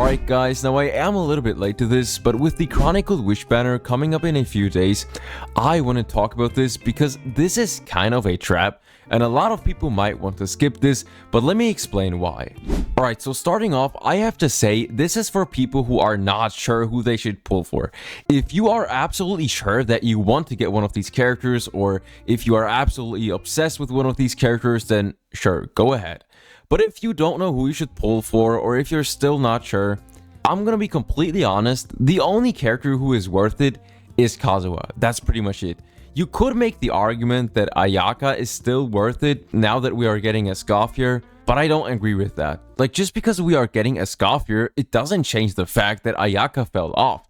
Alright guys, now I am a little bit late to this, but with the Chronicled Wish banner coming up in a few days, I want to talk about this because this is kind of a trap, and a lot of people might want to skip this, but let me explain why. Alright, so starting off, I have to say, this is for people who are not sure who they should pull for. If you are absolutely sure that you want to get one of these characters, or if you are absolutely obsessed with one of these characters, then sure, go ahead. But if you don't know who you should pull for, or if you're still not sure, I'm gonna be completely honest, the only character who is worth it is Kazuha. That's pretty much it. You could make the argument that Ayaka is still worth it now that we are getting Escoffier, but I don't agree with that. Like, just because we are getting Escoffier, it doesn't change the fact that Ayaka fell off.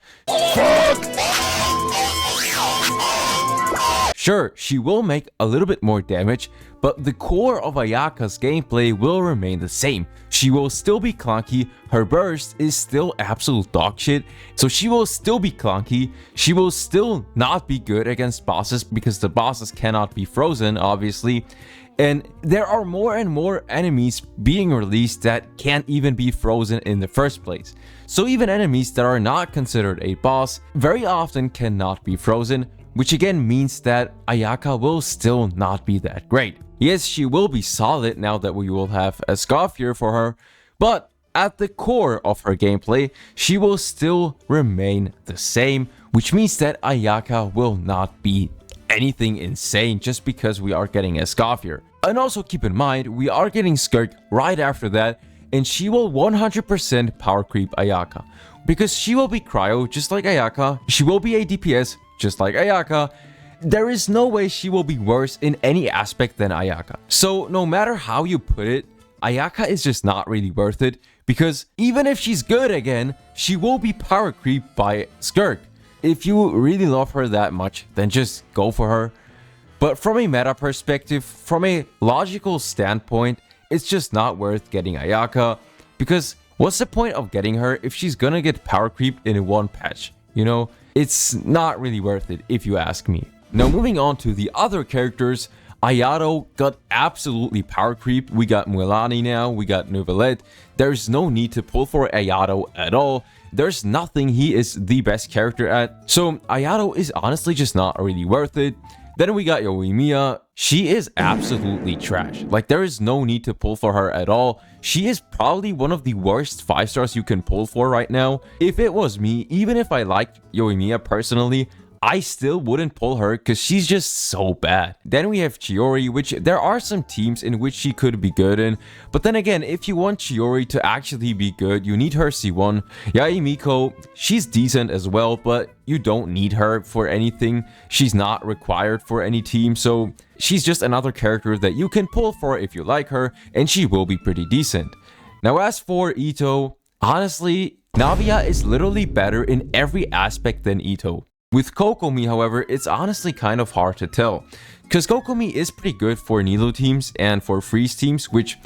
Sure, she will make a little bit more damage, but the core of Ayaka's gameplay will remain the same. She will still be clunky, her burst is still absolute dog shit, so she will still be clunky, she will still not be good against bosses because the bosses cannot be frozen, obviously, and there are more and more enemies being released that can't even be frozen in the first place. So even enemies that are not considered a boss very often cannot be frozen, which again means that Ayaka will still not be that great. Yes, she will be solid now that we will have Escoffier for her, but at the core of her gameplay, she will still remain the same, which means that Ayaka will not be anything insane just because we are getting Escoffier. And also keep in mind, we are getting Skirk right after that, and she will 100% power creep Ayaka. Because she will be cryo just like Ayaka, she will be a DPS just like Ayaka. There is no way she will be worse in any aspect than Ayaka. So no matter how you put it, Ayaka is just not really worth it, because even if she's good again, she will be power creeped by Skirk. If you really love her that much, then just go for her. But from a meta perspective, from a logical standpoint, it's just not worth getting Ayaka, because what's the point of getting her if she's gonna get power creeped in one patch? You know, it's not really worth it if you ask me. Now moving on to the other characters, Ayato got absolutely power creeped. We got Muelani now, we got Neuvillette. There's no need to pull for Ayato at all. There's nothing he is the best character at. So Ayato is honestly just not really worth it. Then we got Yoimiya. She is absolutely trash. Like, there is no need to pull for her at all. She is probably one of the worst 5 stars you can pull for right now. If it was me, even if I liked Yoimiya personally, I still wouldn't pull her because she's just so bad. Then we have Chiori, which there are some teams in which she could be good in. But then again, if you want Chiori to actually be good, you need her C1. Yoimiya, she's decent as well, but you don't need her for anything. She's not required for any team, so she's just another character that you can pull for if you like her, and she will be pretty decent. Now as for Ito, honestly, Navia is literally better in every aspect than Ito. With Kokomi, however, it's honestly kind of hard to tell, because Kokomi is pretty good for Nilo teams and for freeze teams, which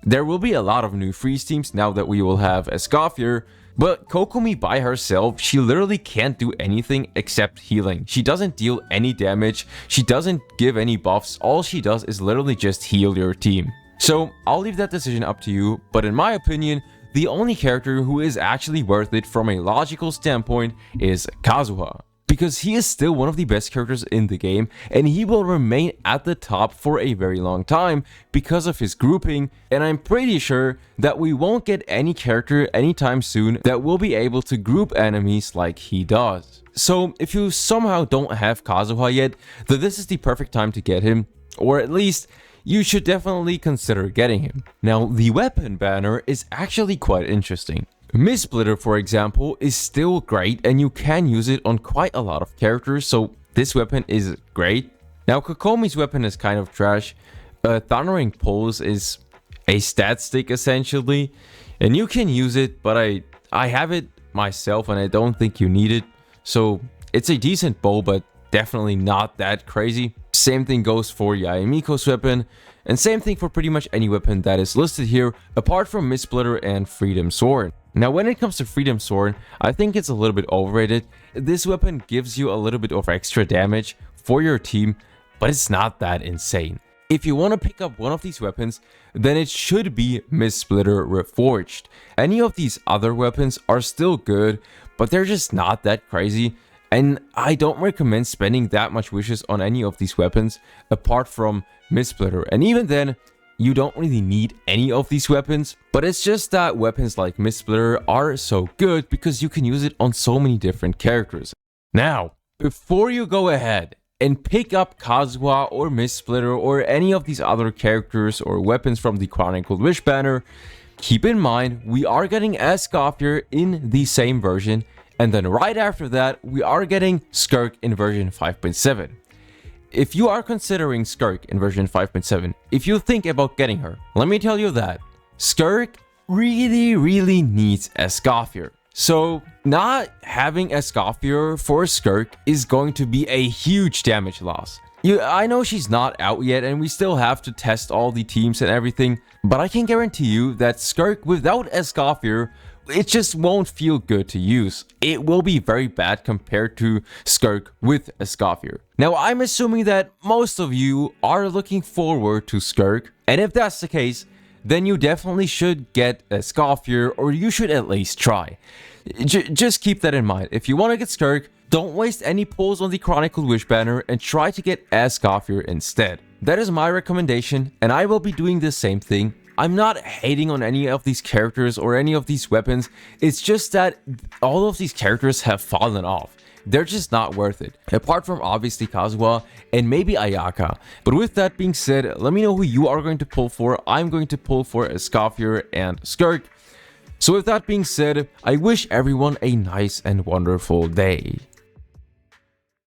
there will be a lot of new freeze teams now that we will have Escoffier, but Kokomi by herself, she literally can't do anything except healing. She doesn't deal any damage, she doesn't give any buffs, all she does is literally just heal your team. So I'll leave that decision up to you, but in my opinion, the only character who is actually worth it from a logical standpoint is Kazuha. Because he is still one of the best characters in the game, and he will remain at the top for a very long time because of his grouping, and I'm pretty sure that we won't get any character anytime soon that will be able to group enemies like he does. So if you somehow don't have Kazuha yet, then this is the perfect time to get him, or at least you should definitely consider getting him. Now the weapon banner is actually quite interesting. Mist-Splitter, for example, is still great, and you can use it on quite a lot of characters, so this weapon is great. Now Kokomi's weapon is kind of trash. Thundering Pulse is a stat stick essentially, and you can use it, but I have it myself and I don't think you need it. So it's a decent bow, but definitely not that crazy. Same thing goes for Yoimiya's weapon, and same thing for pretty much any weapon that is listed here, apart from Mist-Splitter and Freedom Sword. Now when it comes to Freedom Sword, I think it's a little bit overrated. This weapon gives you a little bit of extra damage for your team, but it's not that insane. If you want to pick up one of these weapons, then it should be Mist Splitter Reforged. Any of these other weapons are still good, but they're just not that crazy, and I don't recommend spending that much wishes on any of these weapons apart from Mist Splitter. And even then, you don't really need any of these weapons, but it's just that weapons like Mist Splitter are so good because you can use it on so many different characters. Now, before you go ahead and pick up Kazuha or Mist Splitter or any of these other characters or weapons from the Chronicled Wish banner, keep in mind we are getting Escoffier in the same version, and then right after that we are getting Skirk in version 5.7. If you are considering Skirk in version 5.7, if you think about getting her, let me tell you that Skirk really needs Escoffier. So not having Escoffier for Skirk is going to be a huge damage loss. I know she's not out yet and we still have to test all the teams and everything, but I can guarantee you that Skirk without Escoffier, it just won't feel good to use. It will be very bad compared to Skirk with Escoffier. Now I'm assuming that most of you are looking forward to Skirk, and if that's the case, then you definitely should get Escoffier, or you should at least try. Just keep that in mind. If you want to get Skirk, don't waste any pulls on the Chronicled Wish banner and try to get Escoffier instead. That is my recommendation, and I will be doing the same thing. I'm not hating on any of these characters or any of these weapons, it's just that all of these characters have fallen off. They're just not worth it, apart from obviously Kazuha and maybe Ayaka. But with that being said, let me know who you are going to pull for. I'm going to pull for Escoffier and Skirk. So with that being said, I wish everyone a nice and wonderful day.